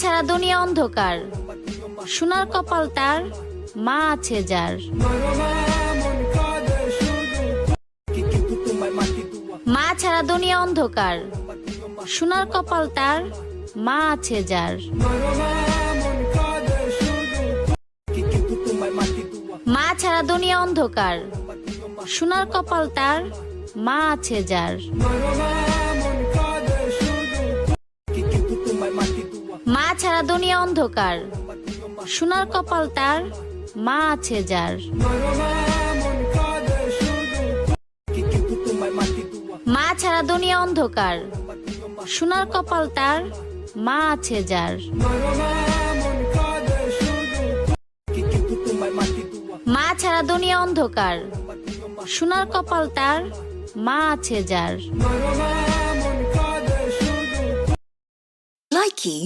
ছাড়া দুনিয়া অন্ধকার, সোনার কপাল তার, মা আছে যার। মা ছাড়া দুনিয়া অন্ধকার, সোনার কপাল তার, মা আছে যার। মা ছাড়া দুনিয়া অন্ধকার, সোনার কপাল তার, মা আছে যার। মা ছাড়া দুনিয়া অন্ধকার, সোনার কপাল তার, মা আছে যার। মা ছাড়া দুনিয়া অন্ধকার, সোনার কপাল তার, মা আছে যার। মা ছাড়া দুনিয়া অন্ধকার, সোনার কপাল তার, মা আছে যার। Likey